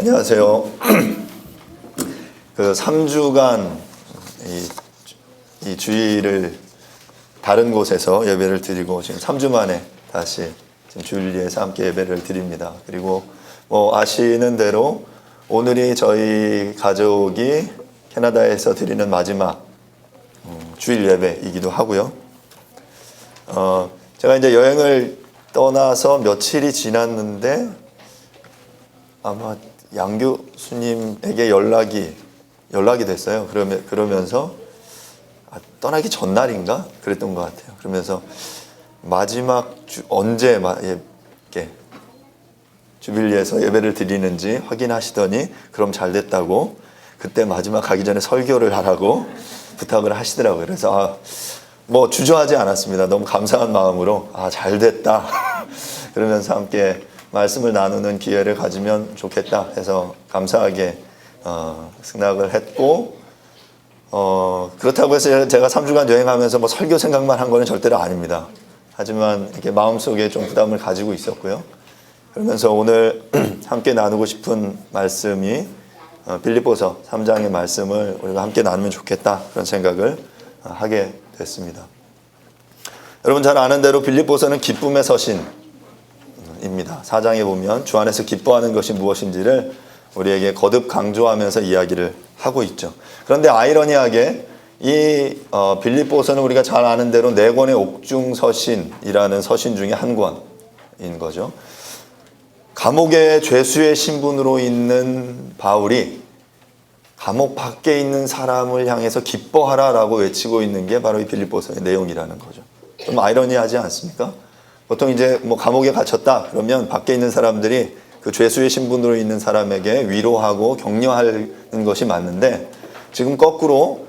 안녕하세요. 그 3주간 이 주일을 다른 곳에서 예배를 드리고 지금 3주 만에 다시 지금 주일리에서 함께 예배를 드립니다. 그리고 아시는 대로 오늘이 저희 가족이 캐나다에서 드리는 마지막 주일 예배이기도 하고요. 제가 이제 여행을 떠나서 며칠이 지났는데 아마 양 교수님에게 연락이 됐어요. 그러면서 떠나기 전날인가 그랬던 것 같아요. 그러면서 마지막 언제 주빌리에서 예배를 드리는지 확인하시더니 그럼 잘 됐다고 그때 마지막 가기 전에 설교를 하라고 부탁을 하시더라고요. 그래서 주저하지 않았습니다. 너무 감사한 마음으로 잘 됐다 그러면서 함께 말씀을 나누는 기회를 가지면 좋겠다 해서 감사하게 승낙을 했고, 그렇다고 해서 제가 3주간 여행하면서 설교 생각만 한 거는 절대로 아닙니다. 하지만 이렇게 마음속에 좀 부담을 가지고 있었고요. 그러면서 오늘 함께 나누고 싶은 말씀이 빌립보서 3장의 말씀을 우리가 함께 나누면 좋겠다 그런 생각을 하게 됐습니다. 여러분 잘 아는 대로 빌립보서는 기쁨의 서신입니다. 4장에 보면 주 안에서 기뻐하는 것이 무엇인지를 우리에게 거듭 강조하면서 이야기를 하고 있죠. 그런데 아이러니하게 이 빌립보서는 우리가 잘 아는 대로 4권의 옥중서신이라는 서신 중에 한 권인 거죠. 감옥의 죄수의 신분으로 있는 바울이 감옥 밖에 있는 사람을 향해서 기뻐하라라고 외치고 있는 게 바로 이 빌립보서의 내용이라는 거죠. 좀 아이러니하지 않습니까? 보통 이제 감옥에 gat혔다 그러면 밖에 있는 사람들이 그 죄수의 신분으로 있는 사람에게 위로하고 격려하는 것이 맞는데, 지금 거꾸로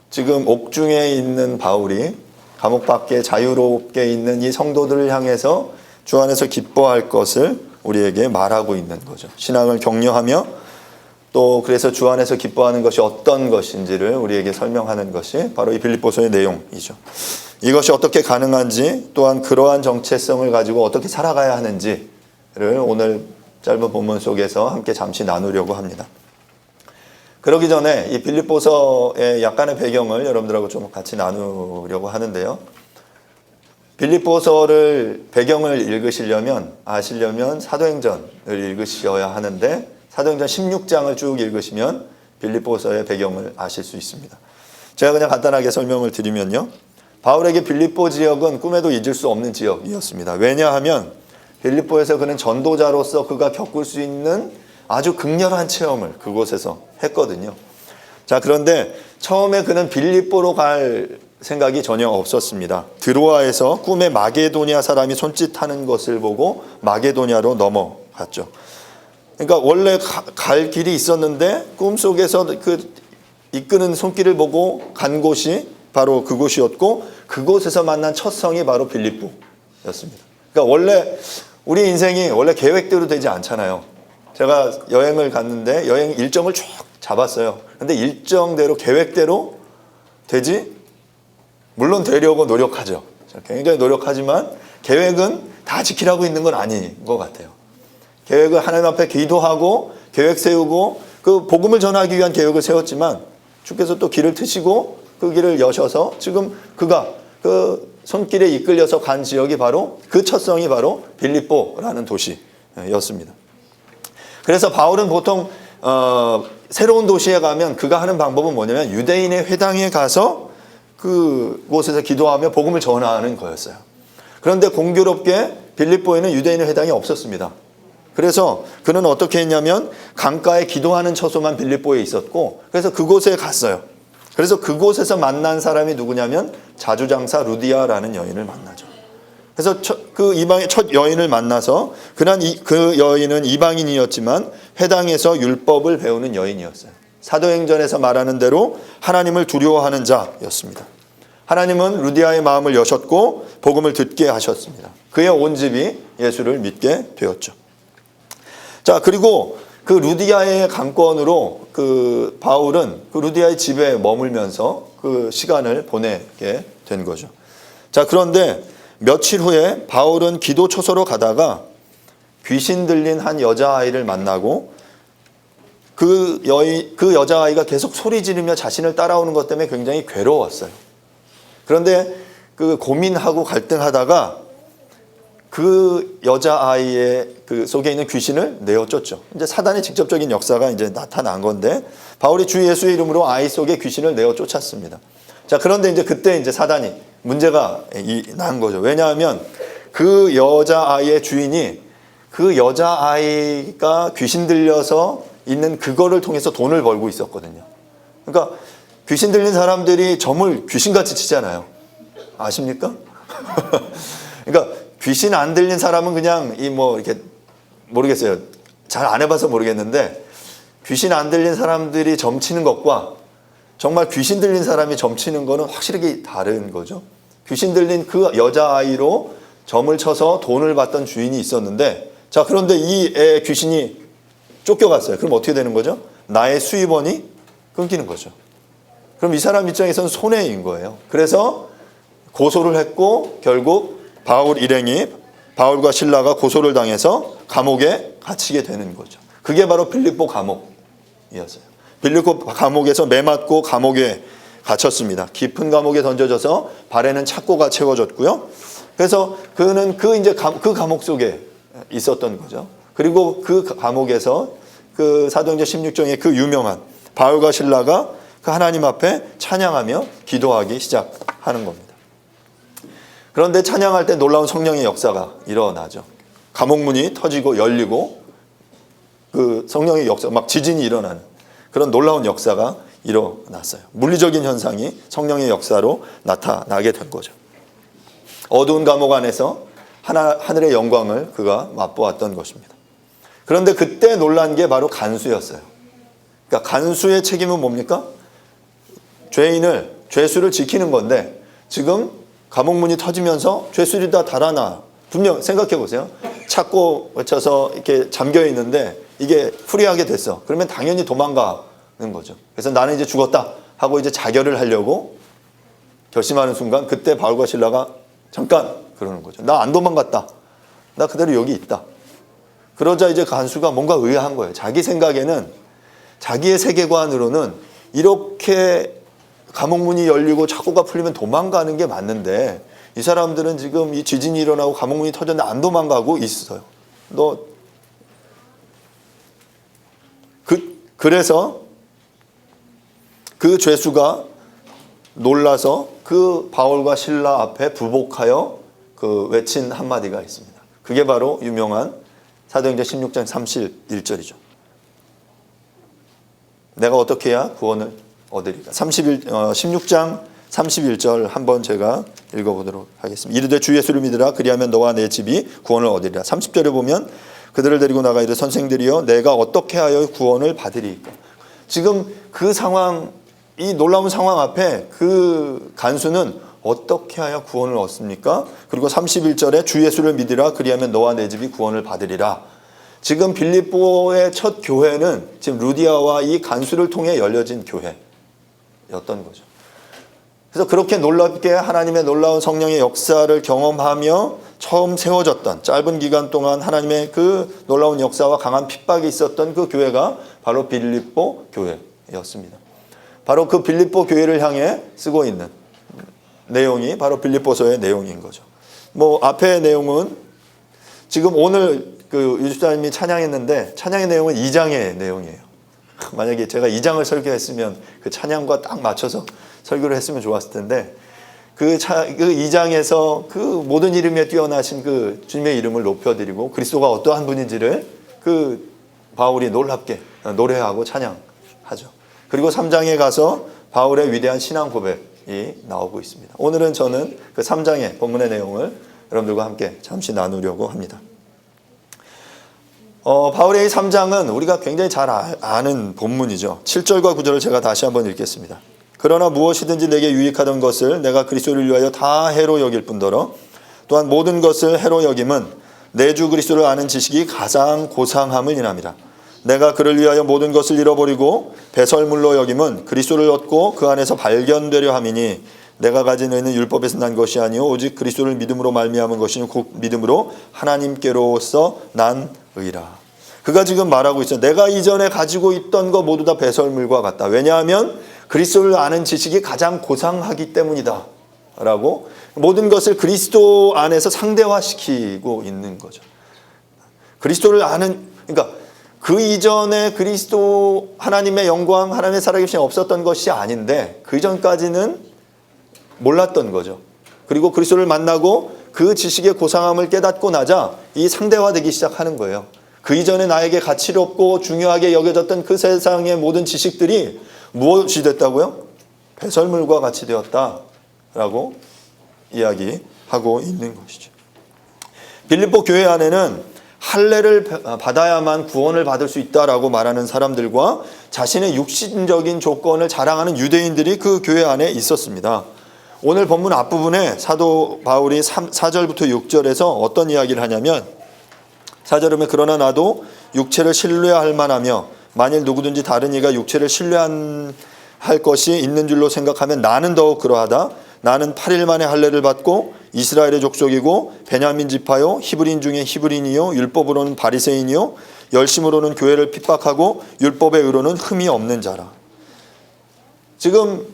지금 옥중에 있는 바울이 감옥 밖에 자유롭게 있는 이 성도들을 향해서 주 안에서 기뻐할 것을 우리에게 말하고 있는 거죠. 신앙을 격려하며 또 그래서 주 안에서 기뻐하는 것이 어떤 것인지를 우리에게 설명하는 것이 바로 이 빌립보서의 내용이죠. 이것이 어떻게 가능한지, 또한 그러한 정체성을 가지고 어떻게 살아가야 하는지를 오늘 짧은 본문 속에서 함께 잠시 나누려고 합니다. 그러기 전에 이 빌립보서의 약간의 배경을 여러분들하고 좀 같이 나누려고 하는데요. 빌립보서를 배경을 아시려면 사도행전을 읽으셔야 하는데, 사도행전 16장을 쭉 읽으시면 빌립보서의 배경을 아실 수 있습니다. 제가 그냥 간단하게 설명을 드리면요. 바울에게 빌립보 지역은 꿈에도 잊을 수 없는 지역이었습니다. 왜냐하면 빌립보에서 그는 전도자로서 그가 겪을 수 있는 아주 극렬한 체험을 그곳에서 했거든요. 자, 그런데 처음에 그는 빌립보로 갈 생각이 전혀 없었습니다. 드로아에서 꿈에 마게도냐 사람이 손짓하는 것을 보고 마게도냐로 넘어갔죠. 그러니까 원래 갈 길이 있었는데 꿈속에서 그 이끄는 손길을 보고 간 곳이 바로 그곳이었고, 그곳에서 만난 첫 성이 바로 빌립보였습니다. 그러니까 원래 우리 인생이 원래 계획대로 되지 않잖아요. 제가 여행을 갔는데 여행 일정을 쭉 잡았어요. 근데 일정대로 계획대로 되지? 물론 되려고 노력하죠. 굉장히 노력하지만 계획은 다 지키라고 있는 건 아닌 것 같아요. 계획을 하나님 앞에 기도하고 계획 세우고 그 복음을 전하기 위한 계획을 세웠지만 주께서 또 길을 트시고 그 길을 여셔서 지금 그가 그 손길에 이끌려서 간 지역이 바로 그 첫 성이 바로 빌립보라는 도시였습니다. 그래서 바울은 보통 새로운 도시에 가면 그가 하는 방법은 뭐냐면 유대인의 회당에 가서 그곳에서 기도하며 복음을 전하는 거였어요. 그런데 공교롭게 빌립보에는 유대인의 회당이 없었습니다. 그래서 그는 어떻게 했냐면 강가에 기도하는 처소만 빌립보에 있었고, 그래서 그곳에 갔어요. 그래서 그곳에서 만난 사람이 누구냐면 자주장사 루디아라는 여인을 만나죠. 그래서 그 이방의 첫 여인을 만나서 그 여인은 이방인이었지만 회당에서 율법을 배우는 여인이었어요. 사도행전에서 말하는 대로 하나님을 두려워하는 자였습니다. 하나님은 루디아의 마음을 여셨고 복음을 듣게 하셨습니다. 그의 온 집이 예수를 믿게 되었죠. 자, 그리고 그 루디아의 강권으로 그 바울은 그 루디아의 집에 머물면서 그 시간을 보내게 된 거죠. 자, 그런데 며칠 후에 바울은 기도 초소로 가다가 귀신 들린 한 여자아이를 만나고 그 여자아이가 계속 소리 지르며 자신을 따라오는 것 때문에 굉장히 괴로웠어요. 그런데 그 고민하고 갈등하다가 그 여자아이의 그 속에 있는 귀신을 내어쫓죠. 이제 사단의 직접적인 역사가 이제 나타난 건데, 바울이 주 예수의 이름으로 아이 속에 귀신을 내어쫓았습니다. 자, 그런데 이제 그때 이제 사단이 문제가 난 거죠. 왜냐하면 그 여자아이의 주인이 그 여자아이가 귀신 들려서 있는 그거를 통해서 돈을 벌고 있었거든요. 그러니까 귀신 들린 사람들이 점을 귀신같이 치잖아요. 아십니까? 그러니까 귀신 안 들린 사람은 그냥 이렇게 모르겠어요. 잘 안 해봐서 모르겠는데, 귀신 안 들린 사람들이 점 치는 것과 정말 귀신 들린 사람이 점 치는 거는 확실하게 다른 거죠. 귀신 들린 그 여자아이로 점을 쳐서 돈을 받던 주인이 있었는데, 자, 그런데 이 애 귀신이 쫓겨갔어요. 그럼 어떻게 되는 거죠? 나의 수입원이 끊기는 거죠. 그럼 이 사람 입장에서는 손해인 거예요. 그래서 고소를 했고, 결국 바울 일행이, 바울과 실라가 고소를 당해서 감옥에 갇히게 되는 거죠. 그게 바로 빌립보 감옥이었어요. 빌립보 감옥에서 매맞고 감옥에 갇혔습니다. 깊은 감옥에 던져져서 발에는 착고가 채워졌고요. 그래서 그는 그 감옥 속에 있었던 거죠. 그리고 그 감옥에서 그 사도행전 16장의 그 유명한 바울과 실라가 그 하나님 앞에 찬양하며 기도하기 시작하는 겁니다. 그런데 찬양할 때 놀라운 성령의 역사가 일어나죠. 감옥문이 터지고 열리고 그 성령의 역사, 막 지진이 일어나는 그런 놀라운 역사가 일어났어요. 물리적인 현상이 성령의 역사로 나타나게 된 거죠. 어두운 감옥 안에서 하늘의 영광을 그가 맛보았던 것입니다. 그런데 그때 놀란 게 바로 간수였어요. 그러니까 간수의 책임은 뭡니까? 죄수를 지키는 건데, 지금 감옥문이 터지면서 죄수들이 다 달아나. 분명 생각해 보세요. 찾고 외쳐서 이렇게 잠겨 있는데 이게 풀이하게 됐어. 그러면 당연히 도망가는 거죠. 그래서 나는 이제 죽었다 하고 이제 자결을 하려고 결심하는 순간, 그때 바울과 실라가 잠깐 그러는 거죠. 나 안 도망갔다. 나 그대로 여기 있다. 그러자 이제 간수가 뭔가 의아한 거예요. 자기 생각에는, 자기의 세계관으로는 이렇게 감옥문이 열리고 착고가 풀리면 도망가는 게 맞는데, 이 사람들은 지금 이 지진이 일어나고 감옥문이 터졌는데 안 도망가고 있어요. 그래서 그 죄수가 놀라서 그 바울과 실라 앞에 부복하여 그 외친 한마디가 있습니다. 그게 바로 유명한 사도행전 16장 31절이죠. 내가 어떻게 해야 구원을 얻으리까? 16장 31절 한번 제가 읽어보도록 하겠습니다. 이르되 주 예수를 믿으라. 그리하면 너와 내 집이 구원을 얻으리라. 30절에 보면 그들을 데리고 나가 이르되 선생들이여 내가 어떻게 하여 구원을 받으리까? 지금 그 상황, 이 놀라운 상황 앞에 그 간수는 어떻게 하여 구원을 얻습니까? 그리고 31절에 주 예수를 믿으라. 그리하면 너와 내 집이 구원을 받으리라. 지금 빌립보의 첫 교회는 지금 루디아와 이 간수를 통해 열려진 교회였던 거죠. 그래서 그렇게 놀랍게 하나님의 놀라운 성령의 역사를 경험하며 처음 세워졌던, 짧은 기간 동안 하나님의 그 놀라운 역사와 강한 핍박이 있었던 그 교회가 바로 빌립보 교회였습니다. 바로 그 빌립보 교회를 향해 쓰고 있는 내용이 바로 빌립보서의 내용인 거죠. 앞의 내용은 지금 오늘 그 유집사님이 찬양했는데, 찬양의 내용은 2장의 내용이에요. 만약에 제가 2장을 설교했으면 그 찬양과 딱 맞춰서 설교를 했으면 좋았을 텐데, 그 2장에서 그 모든 이름에 뛰어나신 그 주님의 이름을 높여드리고 그리스도가 어떠한 분인지를 그 바울이 놀랍게 노래하고 찬양하죠. 그리고 3장에 가서 바울의 위대한 신앙 고백이 나오고 있습니다. 오늘은 저는 그 3장의 본문의 내용을 여러분들과 함께 잠시 나누려고 합니다. 바울의 이 3장은 우리가 굉장히 잘 아는 본문이죠. 7절과 9절을 제가 다시 한번 읽겠습니다. 그러나 무엇이든지 내게 유익하던 것을 내가 그리스도를 위하여 다 해로 여길 뿐더러 또한 모든 것을 해로 여김은 내 주 그리스도를 아는 지식이 가장 고상함을 인함이라. 내가 그를 위하여 모든 것을 잃어버리고 배설물로 여김은 그리스도를 얻고 그 안에서 발견되려 함이니 내가 가진 의는 율법에서 난 것이 아니요 오직 그리스도를 믿음으로 말미암은 것이니 곧 믿음으로 하나님께로서 난 의라. 그가 지금 말하고 있어요. 내가 이전에 가지고 있던 거 모두 다 배설물과 같다. 왜냐하면 그리스도를 아는 지식이 가장 고상하기 때문이다. 라고 모든 것을 그리스도 안에서 상대화시키고 있는 거죠. 그리스도를 아는, 그러니까 그 이전에 그리스도 하나님의 영광, 하나님의 살아계심이 없었던 것이 아닌데 그 이전까지는 몰랐던 거죠. 그리고 그리스도를 만나고 그 지식의 고상함을 깨닫고 나자 이 상대화되기 시작하는 거예요. 그 이전에 나에게 가치롭고 중요하게 여겨졌던 그 세상의 모든 지식들이 무엇이 됐다고요? 배설물과 같이 되었다라고 이야기하고 있는 것이죠. 빌립보 교회 안에는 할례를 받아야만 구원을 받을 수 있다라고 말하는 사람들과 자신의 육신적인 조건을 자랑하는 유대인들이 그 교회 안에 있었습니다. 오늘 본문 앞부분에 사도 바울이 4절부터 6절에서 어떤 이야기를 하냐면 4절에 보면 그러나 나도 육체를 신뢰할 만하며 만일 누구든지 다른 이가 육체를 신뢰할 것이 있는 줄로 생각하면 나는 더욱 그러하다. 나는 8일 만에 할례를 받고 이스라엘의 족속이고 베냐민 지파요 히브리인 중에 히브리인이요 율법으로는 바리새인이요 열심으로는 교회를 핍박하고 율법의 의로는 흠이 없는 자라. 지금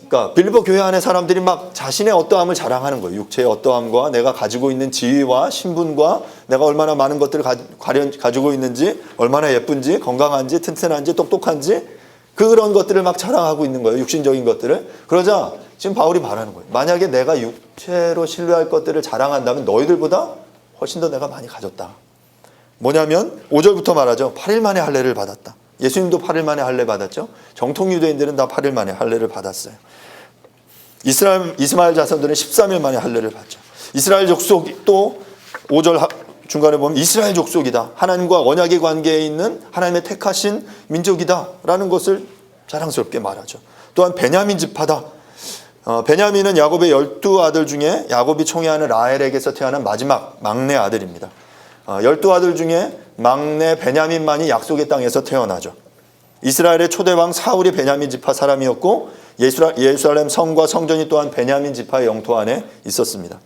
그러니까 빌립보 교회 안에 사람들이 막 자신의 어떠함을 자랑하는 거예요. 육체의 어떠함과 내가 가지고 있는 지위와 신분과 내가 얼마나 많은 것들을 가지고 있는지, 얼마나 예쁜지, 건강한지, 튼튼한지, 똑똑한지 그런 것들을 막 자랑하고 있는 거예요. 육신적인 것들을. 그러자 지금 바울이 말하는 거예요. 만약에 내가 육체로 신뢰할 것들을 자랑한다면 너희들보다 훨씬 더 내가 많이 가졌다. 뭐냐면 5절부터 말하죠. 8일 만에 할례를 받았다. 예수님도 8일 만에 할례 받았죠. 정통 유대인들은 다 8일 만에 할례를 받았어요. 이스마엘 자손들은 13일 만에 할례를 받죠. 이스라엘 족속도 5절 중간에 보면 이스라엘 족속이다. 하나님과 언약의 관계에 있는 하나님의 택하신 민족이다. 라는 것을 자랑스럽게 말하죠. 또한 베냐민 지파다. 베냐민은 야곱의 12아들 중에 야곱이 총애하는 라헬에게서 태어난 마지막 막내 아들입니다. 12아들 중에 막내 베냐민만이 약속의 땅에서 태어나죠. 이스라엘의 초대왕 사울이 베냐민 지파 사람이었고 예루살렘 성과 성전이 또한 베냐민 지파의 영토 안에 있었습니다.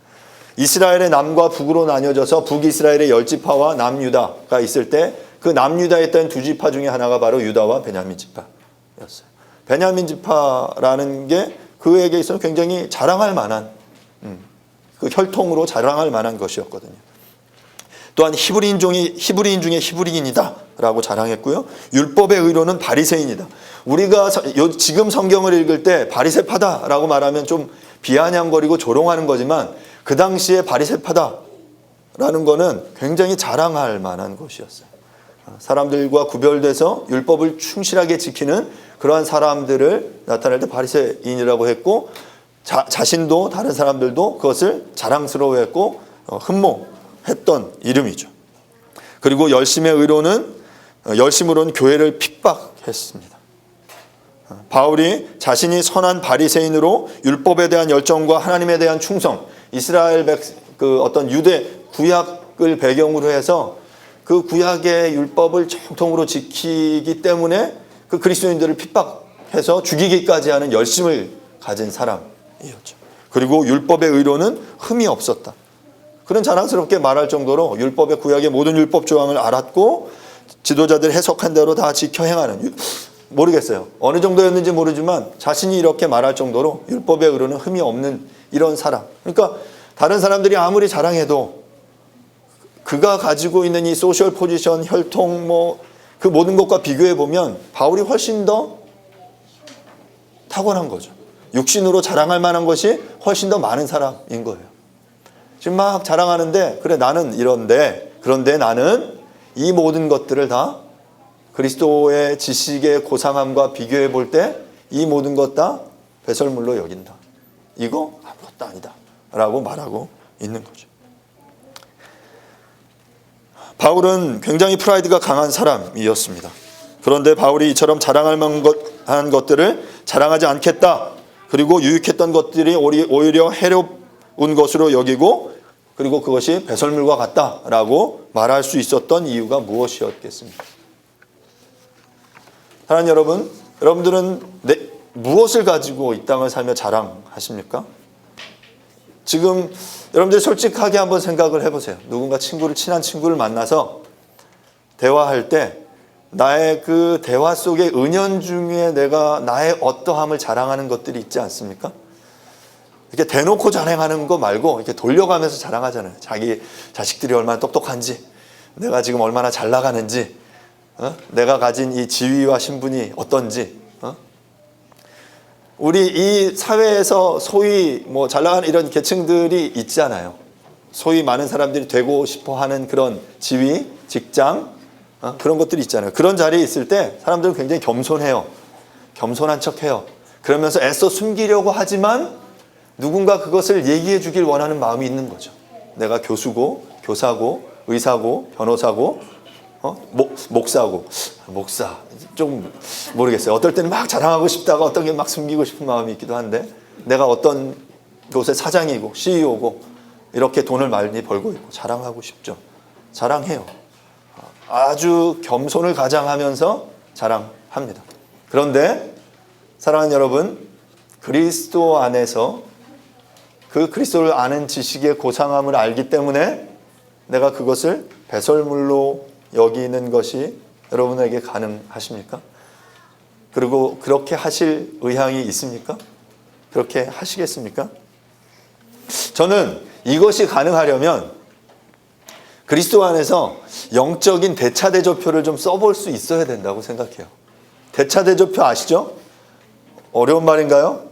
이스라엘의 남과 북으로 나뉘어져서 북이스라엘의 10지파와 남유다가 있을 때 그 남유다에 있던 두 지파 중에 하나가 바로 유다와 베냐민 지파였어요. 베냐민 지파라는 게 그에게 있어서 굉장히 자랑할 만한 그 혈통으로 자랑할 만한 것이었거든요. 또한 히브리인 중에 히브리인이다 라고 자랑했고요. 율법의 의로는 바리새인이다. 우리가 지금 성경을 읽을 때 바리새파다 라고 말하면 좀 비아냥거리고 조롱하는 거지만 그 당시에 바리새파다라는 거는 굉장히 자랑할 만한 것이었어요. 사람들과 구별돼서 율법을 충실하게 지키는 그러한 사람들을 나타낼 때 바리새인이라고 했고 자신도 다른 사람들도 그것을 자랑스러워했고 흠모했던 이름이죠. 그리고 열심으로는 교회를 핍박했습니다. 바울이 자신이 선한 바리새인으로 율법에 대한 열정과 하나님에 대한 충성, 이스라엘 어떤 유대 구약을 배경으로 해서 그 구약의 율법을 정통으로 지키기 때문에 그 그리스도인들을 핍박해서 죽이기까지 하는 열심을 가진 사람이었죠. 그리고 율법의 의로는 흠이 없었다. 그런 자랑스럽게 말할 정도로 율법의 구약의 모든 율법 조항을 알았고 지도자들 해석한 대로 다 지켜 행하는, 모르겠어요. 어느 정도였는지 모르지만 자신이 이렇게 말할 정도로 율법의 의로는 흠이 없는 이런 사람. 그러니까 다른 사람들이 아무리 자랑해도 그가 가지고 있는 이 소셜 포지션, 혈통, 그 모든 것과 비교해 보면 바울이 훨씬 더 탁월한 거죠. 육신으로 자랑할 만한 것이 훨씬 더 많은 사람인 거예요. 지금 막 자랑하는데 그래 나는 이런데, 그런데 나는 이 모든 것들을 다 그리스도의 지식의 고상함과 비교해 볼 때 이 모든 것 다 배설물로 여긴다. 이거 아무것도 아니다 라고 말하고 있는 거죠. 바울은 굉장히 프라이드가 강한 사람이었습니다. 그런데 바울이 이처럼 자랑할 만한 것들을 자랑하지 않겠다. 그리고 유익했던 것들이 오히려 해로운 것으로 여기고 그리고 그것이 배설물과 같다라고 말할 수 있었던 이유가 무엇이었겠습니까? 사랑하는 여러분, 여러분들은 무엇을 가지고 이 땅을 살며 자랑하십니까? 지금 여러분들 솔직하게 한번 생각을 해보세요. 누군가 친한 친구를 만나서 대화할 때 나의 그 대화 속의 은연중에 내가 나의 어떠함을 자랑하는 것들이 있지 않습니까? 이렇게 대놓고 자랑하는 거 말고 이렇게 돌려가면서 자랑하잖아요. 자기 자식들이 얼마나 똑똑한지, 내가 지금 얼마나 잘 나가는지, 내가 가진 이 지위와 신분이 어떤지. 우리 이 사회에서 소위 뭐 잘 나가는 이런 계층들이 있잖아요. 소위 많은 사람들이 되고 싶어 하는 그런 지위, 직장, 그런 것들이 있잖아요. 그런 자리에 있을 때 사람들은 굉장히 겸손해요. 겸손한 척해요. 그러면서 애써 숨기려고 하지만 누군가 그것을 얘기해 주길 원하는 마음이 있는 거죠. 내가 교수고, 교사고, 의사고, 변호사고, 목사고. 목사 좀 모르겠어요. 어떨 때는 막 자랑하고 싶다가 어떤 게 막 숨기고 싶은 마음이 있기도 한데, 내가 어떤 곳의 사장이고 CEO고 이렇게 돈을 많이 벌고 있고 자랑하고 싶죠. 자랑해요. 아주 겸손을 가장하면서 자랑합니다. 그런데 사랑하는 여러분, 그리스도 안에서 그 그리스도를 아는 지식의 고상함을 알기 때문에 내가 그것을 배설물로 여기는 것이 여러분에게 가능하십니까? 그리고 그렇게 하실 의향이 있습니까? 그렇게 하시겠습니까? 저는 이것이 가능하려면 그리스도 안에서 영적인 대차대조표를 좀 써볼 수 있어야 된다고 생각해요. 대차대조표 아시죠? 어려운 말인가요?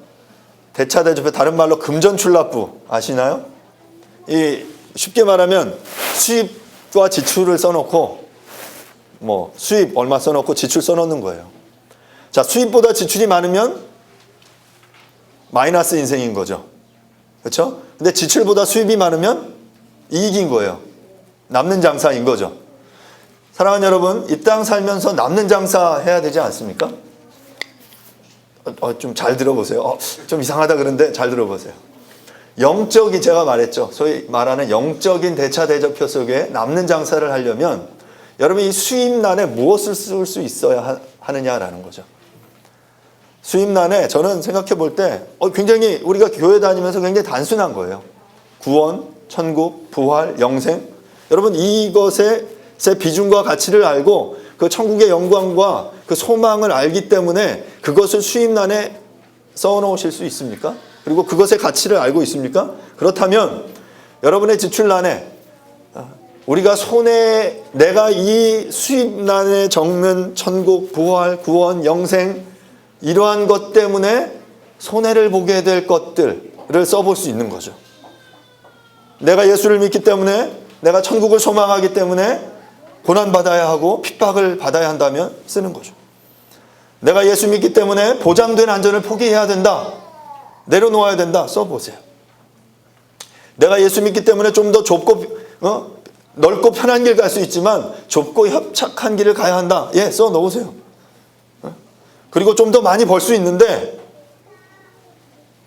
대차대조표, 다른 말로 금전출납부 아시나요? 쉽게 말하면 수입과 지출을 써놓고 뭐 수입 얼마 써놓고 지출 써놓는 거예요. 자, 수입보다 지출이 많으면 마이너스 인생인 거죠. 그렇죠? 근데 지출보다 수입이 많으면 이익인 거예요. 남는 장사인 거죠. 사랑하는 여러분, 이 땅 살면서 남는 장사 해야 되지 않습니까? 좀 잘 들어보세요. 좀 이상하다 그런데 잘 들어보세요. 영적인, 제가 말했죠. 소위 말하는 영적인 대차대조표 속에 남는 장사를 하려면 여러분 이 수입란에 무엇을 쓸 수 있어야 하느냐라는 거죠. 수입란에 저는 생각해 볼 때 굉장히 우리가 교회 다니면서 굉장히 단순한 거예요. 구원, 천국, 부활, 영생. 여러분 이것의 비중과 가치를 알고 그 천국의 영광과 그 소망을 알기 때문에 그것을 수입란에 써놓으실 수 있습니까? 그리고 그것의 가치를 알고 있습니까? 그렇다면 여러분의 지출란에 우리가 내가 이 수입란에 적는 천국, 부활, 구원, 영생 이러한 것 때문에 손해를 보게 될 것들을 써볼 수 있는 거죠. 내가 예수를 믿기 때문에, 내가 천국을 소망하기 때문에 고난받아야 하고 핍박을 받아야 한다면 쓰는 거죠. 내가 예수 믿기 때문에 보장된 안전을 포기해야 된다, 내려놓아야 된다, 써보세요. 내가 예수 믿기 때문에 좀 더 좁고 넓고 편한 길 갈 수 있지만 좁고 협착한 길을 가야 한다, 써놓으세요. 그리고 좀 더 많이 벌 수 있는데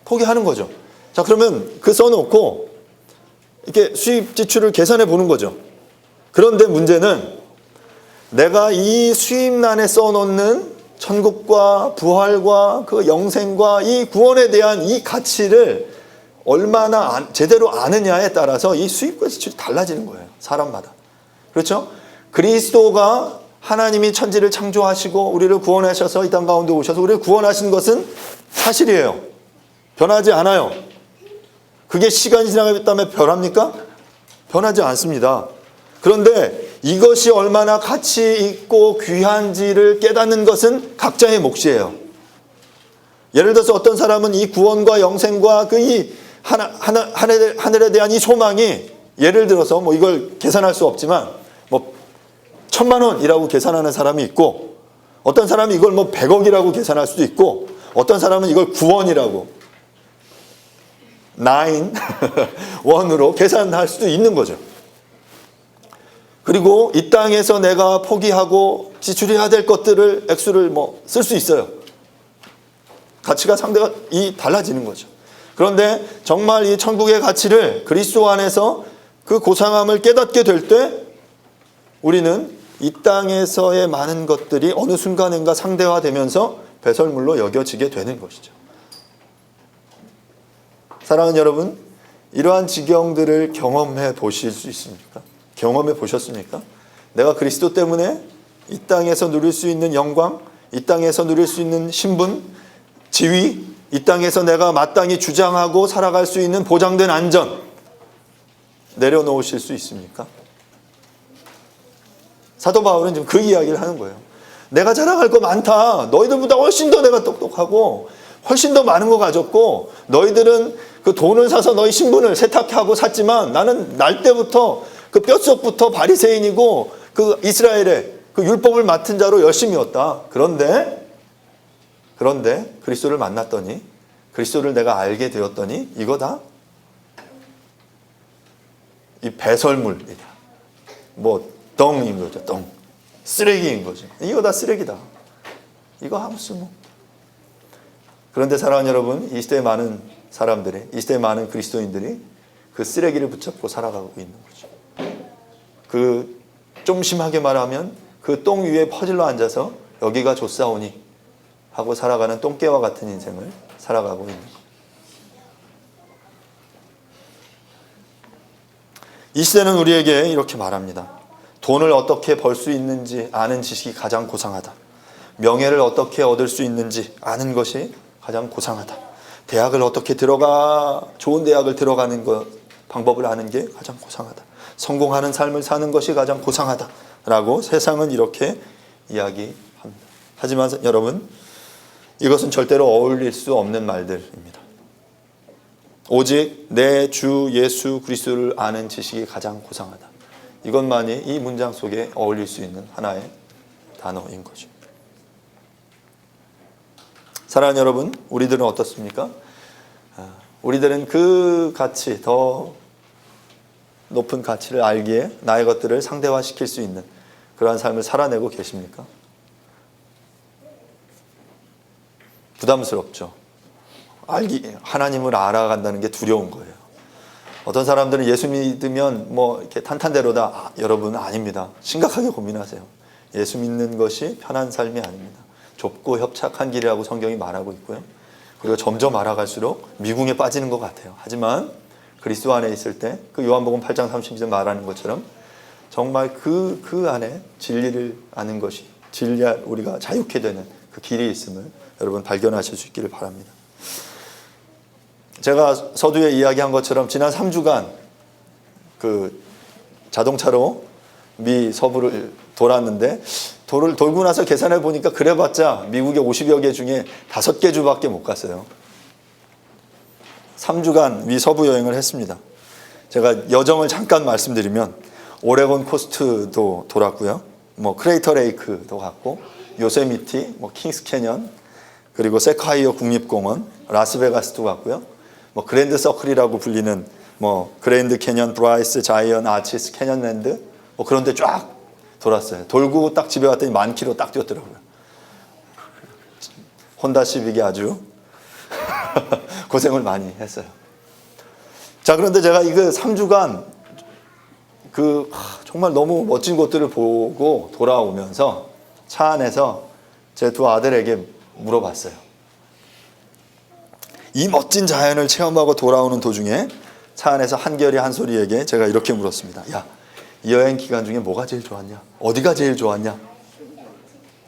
포기하는 거죠. 자, 그러면 그 써놓고 이렇게 수입 지출을 계산해 보는 거죠. 그런데 문제는 내가 이 수입란에 써놓는 천국과 부활과 그 영생과 이 구원에 대한 이 가치를 얼마나 제대로 아느냐에 따라서 이 수입과 지출이 달라지는 거예요. 사람마다. 그렇죠? 그리스도가 하나님이 천지를 창조하시고 우리를 구원하셔서 이 땅 가운데 오셔서 우리를 구원하신 것은 사실이에요. 변하지 않아요. 그게 시간이 지나갔다면 변합니까? 변하지 않습니다. 그런데 이것이 얼마나 가치 있고 귀한지를 깨닫는 것은 각자의 몫이에요. 예를 들어서 어떤 사람은 이 구원과 영생과 그 이 하늘에 대한 이 소망이, 예를 들어서 뭐 이걸 계산할 수 없지만 뭐 1,000만 원이라고 계산하는 사람이 있고, 어떤 사람이 이걸 뭐 100억이라고 계산할 수도 있고, 어떤 사람은 이걸 9원이라고 9원으로 계산할 수도 있는 거죠. 그리고 이 땅에서 내가 포기하고 지출해야 될 것들을 액수를 쓸 수 있어요. 가치가 상대가 달라지는 거죠. 그런데 정말 이 천국의 가치를 그리스도 안에서 그 고상함을 깨닫게 될 때 우리는 이 땅에서의 많은 것들이 어느 순간인가 상대화되면서 배설물로 여겨지게 되는 것이죠. 사랑하는 여러분, 이러한 지경들을 경험해 보실 수 있습니까? 경험해 보셨습니까? 내가 그리스도 때문에 이 땅에서 누릴 수 있는 영광, 이 땅에서 누릴 수 있는 신분, 지위, 이 땅에서 내가 마땅히 주장하고 살아갈 수 있는 보장된 안전 내려놓으실 수 있습니까? 사도 바울은 지금 그 이야기를 하는 거예요. 내가 자랑할 거 많다. 너희들보다 훨씬 더 내가 똑똑하고 훨씬 더 많은 거 가졌고 너희들은 그 돈을 사서 너희 신분을 세탁하고 샀지만 나는 날 때부터 그 뼛속부터 바리새인이고 그 이스라엘의 그 율법을 맡은 자로 열심이었다. 그런데 그리스도를 만났더니 그리스도를 내가 알게 되었더니 이거다. 이 배설물이다. 뭐 덩인 거죠. 덩. 쓰레기인 거죠. 이거 다 쓰레기다. 이거 아무 쓸모. 그런데 사랑하는 여러분, 이 시대의 많은 사람들이, 이 시대의 많은 그리스도인들이 그 쓰레기를 붙잡고 살아가고 있는 거죠. 그 좀 심하게 말하면 그 똥 위에 퍼질러 앉아서 여기가 좋사오니 하고 살아가는 똥개와 같은 인생을 살아가고 있는 거예요. 이 시대는 우리에게 이렇게 말합니다. 돈을 어떻게 벌 수 있는지 아는 지식이 가장 고상하다. 명예를 어떻게 얻을 수 있는지 아는 것이 가장 고상하다. 대학을 어떻게 좋은 대학을 들어가는 것, 방법을 아는 게 가장 고상하다. 성공하는 삶을 사는 것이 가장 고상하다라고 세상은 이렇게 이야기합니다. 하지만 여러분, 이것은 절대로 어울릴 수 없는 말들입니다. 오직 내 주 예수 그리스도를 아는 지식이 가장 고상하다. 이것만이 이 문장 속에 어울릴 수 있는 하나의 단어인 거죠. 사랑하는 여러분, 우리들은 어떻습니까? 우리들은 그 가치, 더 높은 가치를 알기에 나의 것들을 상대화시킬 수 있는 그러한 삶을 살아내고 계십니까? 부담스럽죠. 하나님을 알아간다는 게 두려운 거예요. 어떤 사람들은 예수 믿으면 뭐 이렇게 탄탄대로다. 여러분 아닙니다. 심각하게 고민하세요. 예수 믿는 것이 편한 삶이 아닙니다. 좁고 협착한 길이라고 성경이 말하고 있고요. 그리고 점점 알아갈수록 미궁에 빠지는 것 같아요. 하지만 그리스도 안에 있을 때 그 요한복음 8장 32절 말하는 것처럼 정말 그 안에 진리를 아는 것이 우리가 자유케 되는 그 길이 있음을 여러분 발견하실 수 있기를 바랍니다. 제가 서두에 이야기한 것처럼 지난 3주간 그 자동차로 미 서부를 돌았는데 돌고 나서 계산해 보니까 그래봤자 미국의 50여 개 중에 5개 주밖에 못 갔어요. 3주간 미 서부 여행을 했습니다. 제가 여정을 잠깐 말씀드리면 오레곤 코스트도 돌았고요. 뭐 크레이터 레이크도 갔고 요세미티, 뭐 킹스 캐년, 그리고 세콰이어 국립공원, 라스베가스도 갔고요. 뭐 그랜드 서클이라고 불리는 뭐 그랜드 캐년, 브라이스, 자이언, 아치스, 캐년랜드 뭐 그런 데 쫙 돌았어요. 돌고 딱 집에 왔더니 10,000km 딱 뛰었더라고요. 혼다 시빅이 아주 고생을 많이 했어요. 자, 그런데 제가 이거 3주간 정말 너무 멋진 곳들을 보고 돌아오면서 차 안에서 제 2 아들에게 물어봤어요. 이 멋진 자연을 체험하고 돌아오는 도중에 차 안에서 한결이 한 소리에게 제가 이렇게 물었습니다. 야, 이 여행 기간 중에 뭐가 제일 좋았냐? 어디가 제일 좋았냐?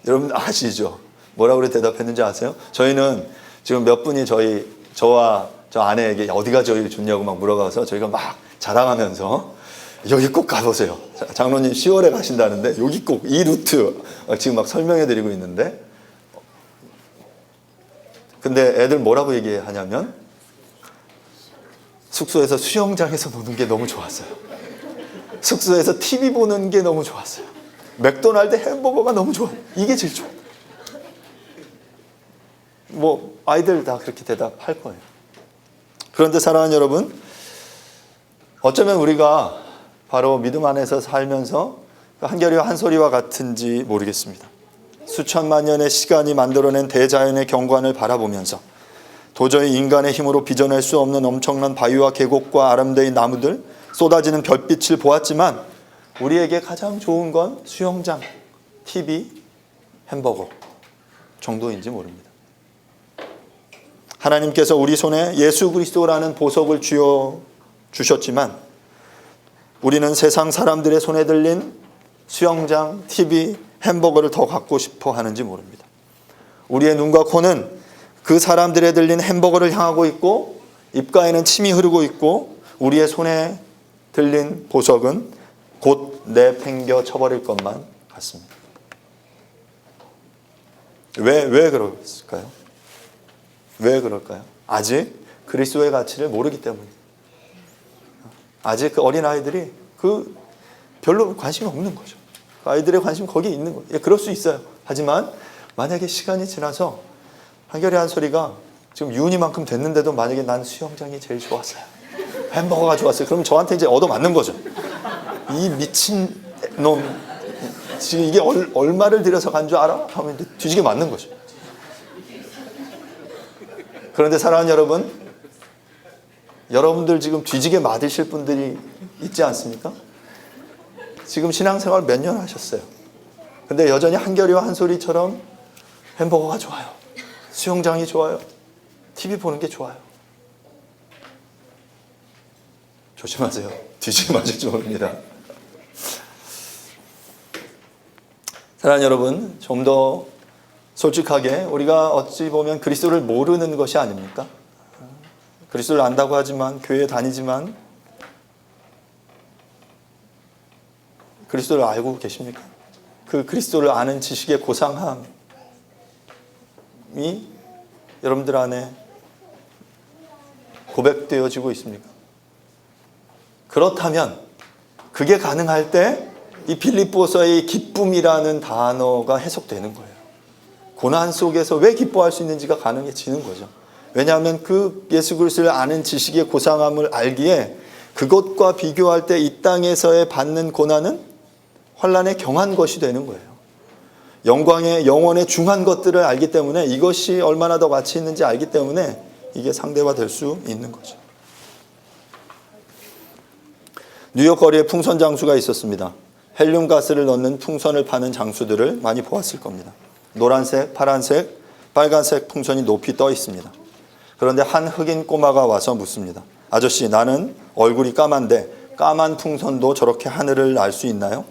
여러분 아시죠? 뭐라고 대답했는지 아세요? 저희는 지금 몇 분이 저와 저 아내에게 어디가 제일 좋냐고 막 물어가서 저희가 막 자랑하면서 여기 꼭 가보세요. 장로님 10월에 가신다는데 여기 꼭 이 루트 지금 막 설명해 드리고 있는데, 근데 애들 뭐라고 얘기하냐면 숙소에서 수영장에서 노는 게 너무 좋았어요. 숙소에서 TV 보는 게 너무 좋았어요. 맥도날드 햄버거가 너무 좋아요. 이게 제일 좋아요. 뭐 아이들 다 그렇게 대답할 거예요. 그런데 사랑하는 여러분, 어쩌면 우리가 바로 믿음 안에서 살면서 한결이와 한 소리와 같은지 모르겠습니다. 수천만 년의 시간이 만들어낸 대자연의 경관을 바라보면서 도저히 인간의 힘으로 빚어낼 수 없는 엄청난 바위와 계곡과 아름다운 나무들, 쏟아지는 별빛을 보았지만 우리에게 가장 좋은 건 수영장, TV, 햄버거 정도인지 모릅니다. 하나님께서 우리 손에 예수 그리스도라는 보석을 쥐어 주셨지만 우리는 세상 사람들의 손에 들린 수영장, TV, 햄버거를 더 갖고 싶어 하는지 모릅니다. 우리의 눈과 코는 그 사람들에 들린 햄버거를 향하고 있고 입가에는 침이 흐르고 있고 우리의 손에 들린 보석은 곧 내팽겨 쳐버릴 것만 같습니다. 왜 그럴까요? 왜 그럴까요? 아직 그리스도의 가치를 모르기 때문입니다. 아직 그 어린아이들이 별로 관심이 없는 거죠. 아이들의 관심이 거기에 있는 거예요. 예, 그럴 수 있어요. 하지만 만약에 시간이 지나서 한결의 한 소리가 지금 유은이만큼 됐는데도 만약에 난 수영장이 제일 좋았어요. 햄버거가 좋았어요. 그럼 저한테 이제 얻어맞는 거죠. 이 미친 놈 지금 이게 얼마를 들여서 간 줄 알아? 하면 뒤지게 맞는 거죠. 그런데 사랑하는 여러분, 여러분들 지금 뒤지게 맞으실 분들이 있지 않습니까? 지금 신앙생활 몇 년 하셨어요. 근데 여전히 한결이와 한소리처럼 햄버거가 좋아요. 수영장이 좋아요. TV 보는 게 좋아요. 조심하세요. 뒤지게 맞을지 모릅니다. 사랑하는 여러분, 좀 더 솔직하게 우리가 어찌 보면 그리스도를 모르는 것이 아닙니까? 그리스도를 안다고 하지만 교회에 다니지만 그리스도를 알고 계십니까? 그 그리스도를 아는 지식의 고상함이 여러분들 안에 고백되어지고 있습니까? 그렇다면 그게 가능할 때 이 빌립보서의 기쁨이라는 단어가 해석되는 거예요. 고난 속에서 왜 기뻐할 수 있는지가 가능해지는 거죠. 왜냐하면 그 예수 그리스도를 아는 지식의 고상함을 알기에 그것과 비교할 때 이 땅에서의 받는 고난은 환난에 경한 것이 되는 거예요. 영광의 영원의 중한 것들을 알기 때문에 이것이 얼마나 더 가치 있는지 알기 때문에 이게 상대화될 수 있는 거죠. 뉴욕 거리에 풍선 장수가 있었습니다. 헬륨 가스를 넣는 풍선을 파는 장수들을 많이 보았을 겁니다. 노란색, 파란색, 빨간색 풍선이 높이 떠 있습니다. 그런데 한 흑인 꼬마가 와서 묻습니다. 아저씨, 나는 얼굴이 까만데 까만 풍선도 저렇게 하늘을 날 수 있나요?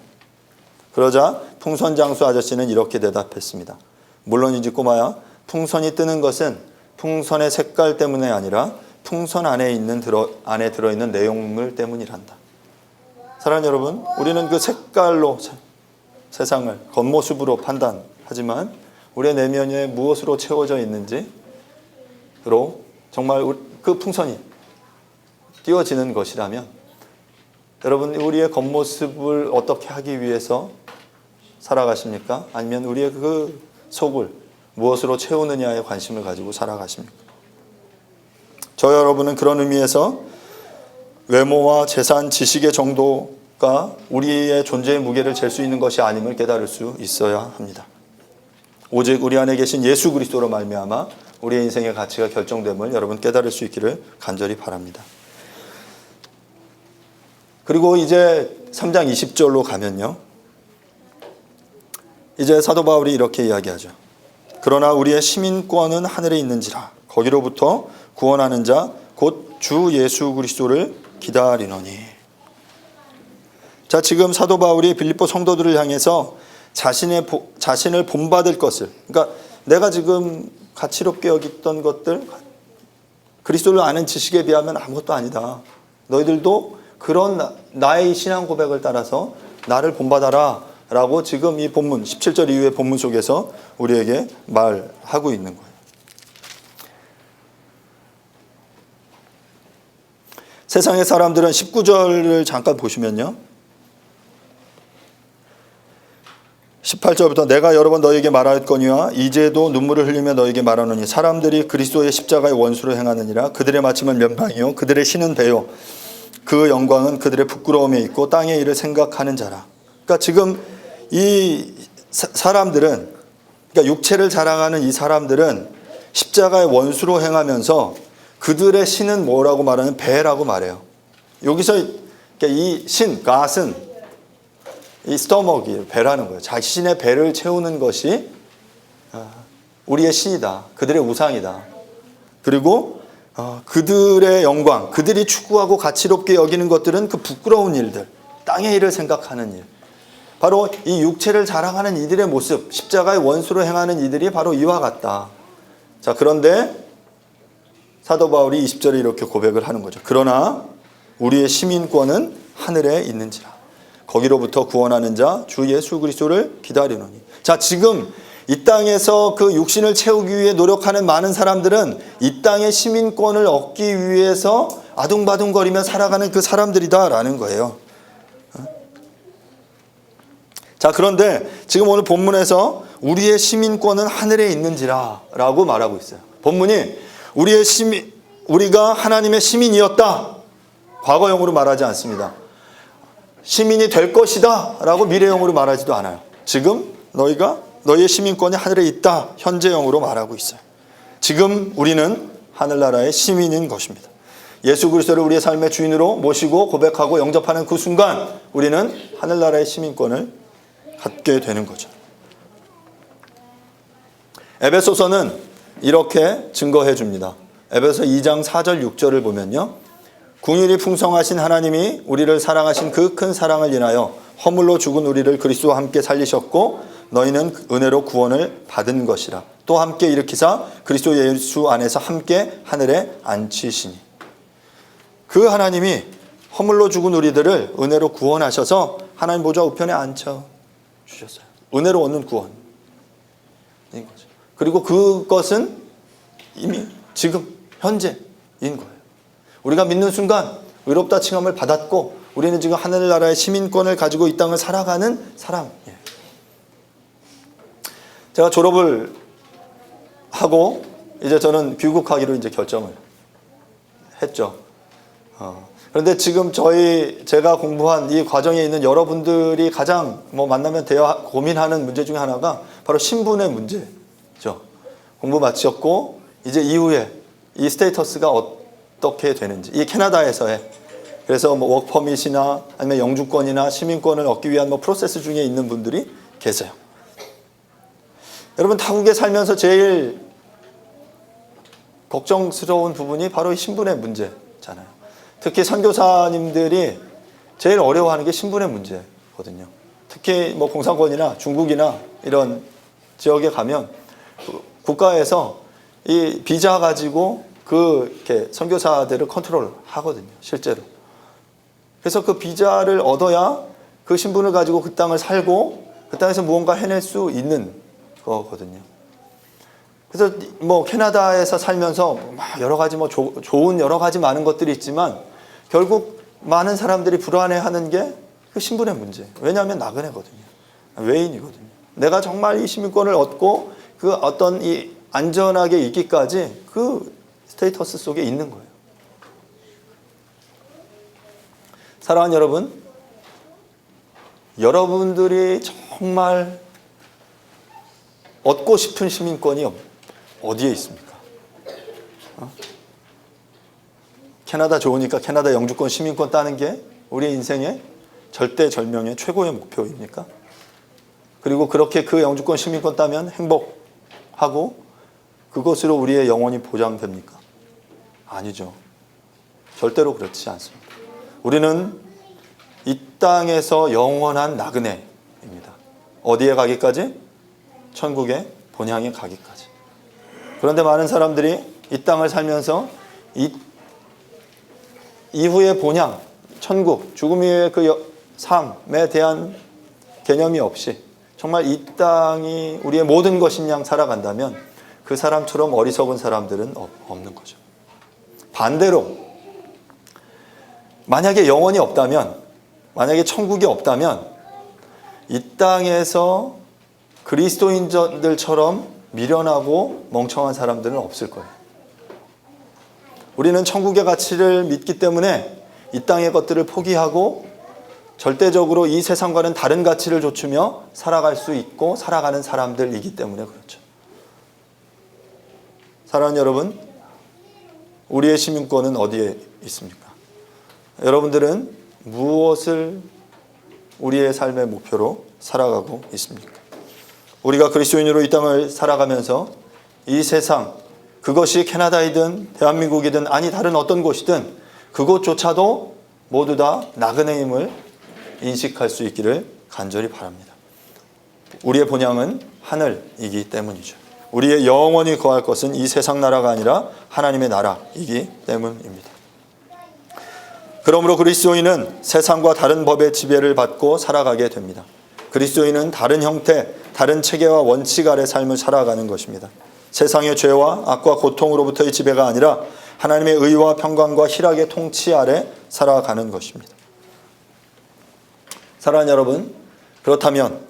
그러자 풍선 장수 아저씨는 이렇게 대답했습니다. 물론이지 꼬마야, 풍선이 뜨는 것은 풍선의 색깔 때문에 아니라 풍선 안에 들어있는 내용물 때문이란다. 사랑하는 여러분, 우리는 그 색깔로 세상을 겉모습으로 판단하지만 우리의 내면에 무엇으로 채워져 있는지로 정말 그 풍선이 띄워지는 것이라면 여러분, 우리의 겉모습을 어떻게 하기 위해서 살아가십니까? 아니면 우리의 그 속을 무엇으로 채우느냐에 관심을 가지고 살아가십니까? 저 여러분은 그런 의미에서 외모와 재산, 지식의 정도가 우리의 존재의 무게를 잴 수 있는 것이 아님을 깨달을 수 있어야 합니다. 오직 우리 안에 계신 예수 그리스도로 말미암아 우리의 인생의 가치가 결정됨을 여러분 깨달을 수 있기를 간절히 바랍니다. 그리고 이제 3장 20절로 가면요, 이제 사도 바울이 이렇게 이야기하죠. 그러나 우리의 시민권은 하늘에 있는지라 거기로부터 구원하는 자 곧 주 예수 그리스도를 기다리노니. 자, 지금 사도 바울이 빌립보 성도들을 향해서 자신을 본받을 것을, 그러니까 내가 지금 가치롭게 여겼던 것들, 그리스도를 아는 지식에 비하면 아무것도 아니다. 너희들도 그런 나의 신앙 고백을 따라서 나를 본받아라 라고 지금 이 본문 17절 이후의 본문 속에서 우리에게 말하고 있는 거예요. 세상의 사람들은 19절을 잠깐 보시면요, 18절부터 내가 여러 번 너에게 말하였거니와 이제도 눈물을 흘리며 너에게 말하노니 사람들이 그리스도의 십자가의 원수로 행하느니라. 그들의 마침은 면망이요 그들의 신은 배요 그 영광은 그들의 부끄러움에 있고 땅의 일을 생각하는 자라. 그러니까 지금 이 사람들은, 그러니까 육체를 자랑하는 이 사람들은 십자가의 원수로 행하면서 그들의 신은 뭐라고 말하는? 배라고 말해요. 여기서 이 신, 갓은 이 스토머기, 배라는 거예요. 자신의 배를 채우는 것이 우리의 신이다. 그들의 우상이다. 그리고 그들의 영광, 그들이 추구하고 가치롭게 여기는 것들은 그 부끄러운 일들, 땅의 일을 생각하는 일. 바로 이 육체를 자랑하는 이들의 모습, 십자가의 원수로 행하는 이들이 바로 이와 같다. 자, 그런데 사도 바울이 20절에 이렇게 고백을 하는 거죠. 그러나 우리의 시민권은 하늘에 있는지라. 거기로부터 구원하는 자 주 예수 그리스도를 기다리노니. 자, 지금 이 땅에서 그 육신을 채우기 위해 노력하는 많은 사람들은 이 땅의 시민권을 얻기 위해서 아둥바둥거리며 살아가는 그 사람들이다라는 거예요. 자, 그런데 지금 오늘 본문에서 우리의 시민권은 하늘에 있는지라 라고 말하고 있어요. 본문이 우리가 하나님의 시민이었다, 과거형으로 말하지 않습니다. 시민이 될 것이다 라고 미래형으로 말하지도 않아요. 지금 너희의 시민권이 하늘에 있다, 현재형으로 말하고 있어요. 지금 우리는 하늘나라의 시민인 것입니다. 예수 그리스도를 우리의 삶의 주인으로 모시고 고백하고 영접하는 그 순간 우리는 하늘나라의 시민권을 갖게 되는 거죠. 에베소서는 이렇게 증거해 줍니다. 에베소 2장 4절 6절을 보면요, 긍휼이 풍성하신 하나님이 우리를 사랑하신 그 큰 사랑을 인하여 허물로 죽은 우리를 그리스도와 함께 살리셨고 너희는 은혜로 구원을 받은 것이라. 또 함께 일으키사 그리스도 예수 안에서 함께 하늘에 앉히시니. 그 하나님이 허물로 죽은 우리들을 은혜로 구원하셔서 하나님 보좌 우편에 앉혀 주셨어요. 은혜로 얻는 구원인 거죠. 그리고 그것은 이미 지금 현재인 거예요. 우리가 믿는 순간 의롭다 칭함을 받았고 우리는 지금 하늘나라의 시민권을 가지고 이 땅을 살아가는 사람이에요. 제가 졸업을 하고 이제 저는 귀국하기로 이제 결정을 했죠. 그런데 지금 제가 공부한 이 과정에 있는 여러분들이 가장 만나면 고민하는 문제 중에 하나가 바로 신분의 문제죠. 공부 마쳤고 이제 이후에 이 스테이터스가 어떻게 되는지, 이 캐나다에서의, 그래서 워크퍼밋이나 아니면 영주권이나 시민권을 얻기 위한 프로세스 중에 있는 분들이 계세요. 여러분, 타국에 살면서 제일 걱정스러운 부분이 바로 이 신분의 문제잖아요. 특히 선교사님들이 제일 어려워하는 게 신분의 문제거든요. 특히 공산권이나 중국이나 이런 지역에 가면 국가에서 이 비자 가지고 이렇게 선교사들을 컨트롤 하거든요, 실제로. 그래서 그 비자를 얻어야 그 신분을 가지고 그 땅을 살고 그 땅에서 무언가 해낼 수 있는 거거든요. 그래서 캐나다에서 살면서 여러 가지 좋은 여러 가지 많은 것들이 있지만 결국 많은 사람들이 불안해하는 게 그 신분의 문제. 왜냐하면 나그네거든요. 외인이거든요. 내가 정말 이 시민권을 얻고 그 어떤 이 안전하게 있기까지 그 스테이터스 속에 있는 거예요. 사랑하는 여러분, 여러분들이 정말 얻고 싶은 시민권이 어디에 있습니까? 캐나다 좋으니까 캐나다 영주권 시민권 따는 게 우리 인생의 절대절명의 최고의 목표입니까? 그리고 그렇게 그 영주권 시민권 따면 행복하고 그것으로 우리의 영혼이 보장됩니까? 아니죠. 절대로 그렇지 않습니다. 우리는 이 땅에서 영원한 나그네입니다. 어디에 가기까지? 천국의 본향에 가기까지. 그런데 많은 사람들이 이 땅을 살면서 이후의 본향, 천국, 죽음 이후의 그 삶에 대한 개념이 없이 정말 이 땅이 우리의 모든 것인 양 살아간다면 그 사람처럼 어리석은 사람들은 없는 거죠. 반대로 만약에 영원이 없다면, 만약에 천국이 없다면 이 땅에서 그리스도인들처럼 미련하고 멍청한 사람들은 없을 거예요. 우리는 천국의 가치를 믿기 때문에 이 땅의 것들을 포기하고 절대적으로 이 세상과는 다른 가치를 좇으며 살아갈 수 있고 살아가는 사람들이기 때문에 그렇죠. 사랑하는 여러분, 우리의 시민권은 어디에 있습니까? 여러분들은 무엇을 우리의 삶의 목표로 살아가고 있습니까? 우리가 그리스도인으로 이 땅을 살아가면서 이 세상, 그것이 캐나다이든 대한민국이든 아니 다른 어떤 곳이든 그곳조차도 모두 다 나그네임을 인식할 수 있기를 간절히 바랍니다. 우리의 본향은 하늘이기 때문이죠. 우리의 영원히 거할 것은 이 세상 나라가 아니라 하나님의 나라이기 때문입니다. 그러므로 그리스도인은 세상과 다른 법의 지배를 받고 살아가게 됩니다. 그리스도인은 다른 형태, 다른 체계와 원칙 아래 삶을 살아가는 것입니다. 세상의 죄와 악과 고통으로부터의 지배가 아니라 하나님의 의와 평강과 희락의 통치 아래 살아가는 것입니다. 사랑하는 여러분, 그렇다면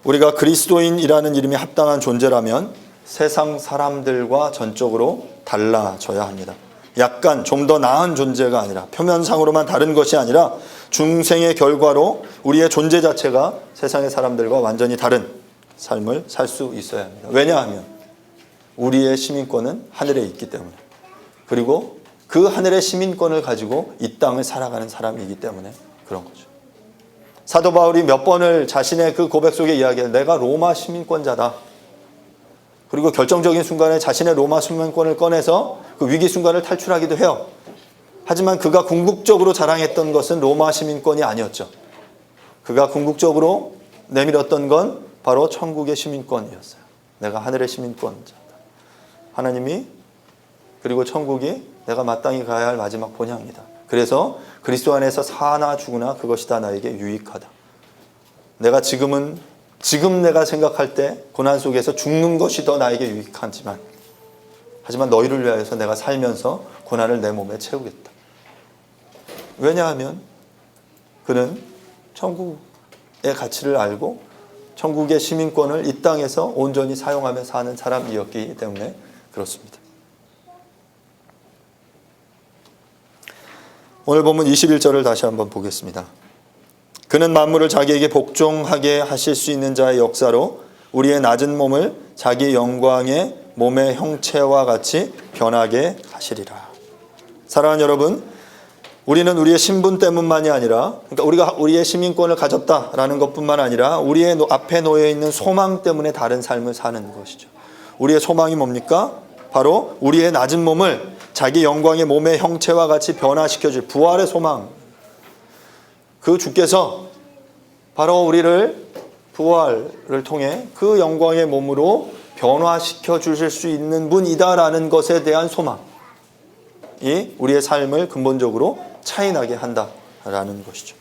우리가 그리스도인이라는 이름이 합당한 존재라면 세상 사람들과 전적으로 달라져야 합니다. 약간 좀 더 나은 존재가 아니라 표면상으로만 다른 것이 아니라 중생의 결과로 우리의 존재 자체가 세상의 사람들과 완전히 다른 삶을 살 수 있어야 합니다. 왜냐하면 우리의 시민권은 하늘에 있기 때문에, 그리고 그 하늘의 시민권을 가지고 이 땅을 살아가는 사람이기 때문에 그런 거죠. 사도 바울이 몇 번을 자신의 그 고백 속에 이야기해요. 내가 로마 시민권자다. 그리고 결정적인 순간에 자신의 로마 시민권을 꺼내서 그 위기 순간을 탈출하기도 해요. 하지만 그가 궁극적으로 자랑했던 것은 로마 시민권이 아니었죠. 그가 궁극적으로 내밀었던 건 바로 천국의 시민권이었어요. 내가 하늘의 시민권자다. 하나님이, 그리고 천국이 내가 마땅히 가야 할 마지막 본향이다. 그래서 그리스도 안에서 사나 죽으나 그것이 다 나에게 유익하다. 내가 지금 내가 생각할 때 고난 속에서 죽는 것이 더 나에게 유익하지만, 하지만 너희를 위하여서 내가 살면서 고난을 내 몸에 채우겠다. 왜냐하면 그는 천국의 가치를 알고 천국의 시민권을 이 땅에서 온전히 사용하며 사는 사람이었기 때문에 그렇습니다. 오늘 본문 21절을 다시 한번 보겠습니다. 그는 만물을 자기에게 복종하게 하실 수 있는 자의 역사로 우리의 낮은 몸을 자기 영광의 몸의 형체와 같이 변하게 하시리라. 사랑하는 여러분, 우리는 우리의 신분 때문만이 아니라, 그러니까 우리가 우리의 시민권을 가졌다라는 것뿐만 아니라 우리의 앞에 놓여 있는 소망 때문에 다른 삶을 사는 것이죠. 우리의 소망이 뭡니까? 바로 우리의 낮은 몸을 자기 영광의 몸의 형체와 같이 변화시켜줄 부활의 소망. 그 주께서 바로 우리를 부활을 통해 그 영광의 몸으로 변화시켜 주실 수 있는 분이다라는 것에 대한 소망이 우리의 삶을 근본적으로 차이나게 한다라는 것이죠.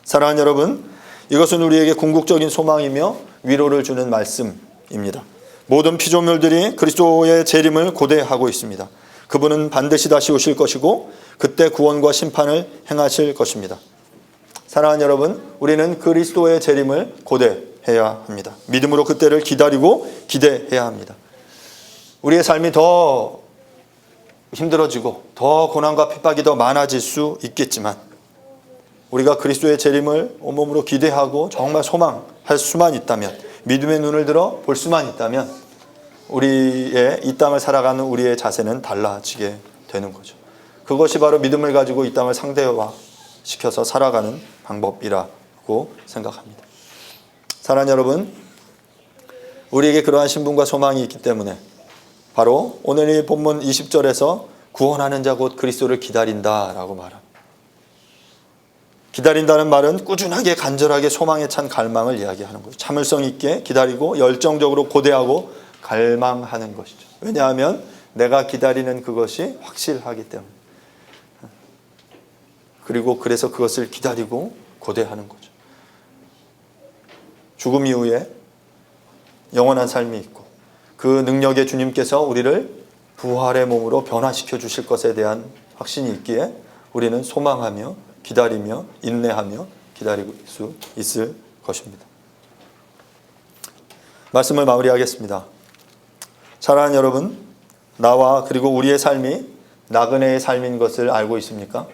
사랑하는 여러분, 이것은 우리에게 궁극적인 소망이며 위로를 주는 말씀입니다. 모든 피조물들이 그리스도의 재림을 고대하고 있습니다. 그분은 반드시 다시 오실 것이고 그때 구원과 심판을 행하실 것입니다. 사랑하는 여러분, 우리는 그리스도의 재림을 고대해야 합니다. 믿음으로 그때를 기다리고 기대해야 합니다. 우리의 삶이 더 힘들어지고 더 고난과 핍박이 더 많아질 수 있겠지만 우리가 그리스도의 재림을 온몸으로 기대하고 정말 소망할 수만 있다면, 믿음의 눈을 들어 볼 수만 있다면 우리의 이 땅을 살아가는 우리의 자세는 달라지게 되는 거죠. 그것이 바로 믿음을 가지고 이 땅을 상대화시켜서 살아가는 방법이라고 생각합니다. 사랑하는 여러분, 우리에게 그러한 신분과 소망이 있기 때문에 바로 오늘 이 본문 20절에서 구원하는 자 곧 그리스도를 기다린다라고 말합니다. 기다린다는 말은 꾸준하게 간절하게 소망에 찬 갈망을 이야기하는 거죠. 참을성 있게 기다리고 열정적으로 고대하고 갈망하는 것이죠. 왜냐하면 내가 기다리는 그것이 확실하기 때문에. 그리고 그래서 그것을 기다리고 고대하는 거죠. 죽음 이후에 영원한 삶이 있고 그 능력의 주님께서 우리를 부활의 몸으로 변화시켜 주실 것에 대한 확신이 있기에 우리는 소망하며 기다리며 인내하며 기다릴 수 있을 것입니다. 말씀을 마무리하겠습니다. 사랑하는 여러분, 나와 그리고 우리의 삶이 나그네의 삶인 것을 알고 있습니까?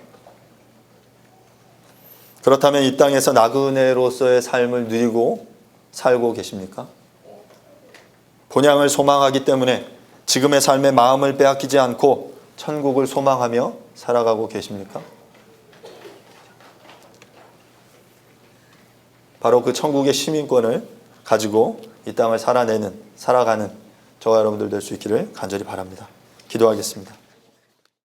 그렇다면 이 땅에서 나그네로서의 삶을 누리고 살고 계십니까? 본향을 소망하기 때문에 지금의 삶에 마음을 빼앗기지 않고 천국을 소망하며 살아가고 계십니까? 바로 그 천국의 시민권을 가지고 이 땅을 살아가는 저와 여러분들 될 수 있기를 간절히 바랍니다. 기도하겠습니다.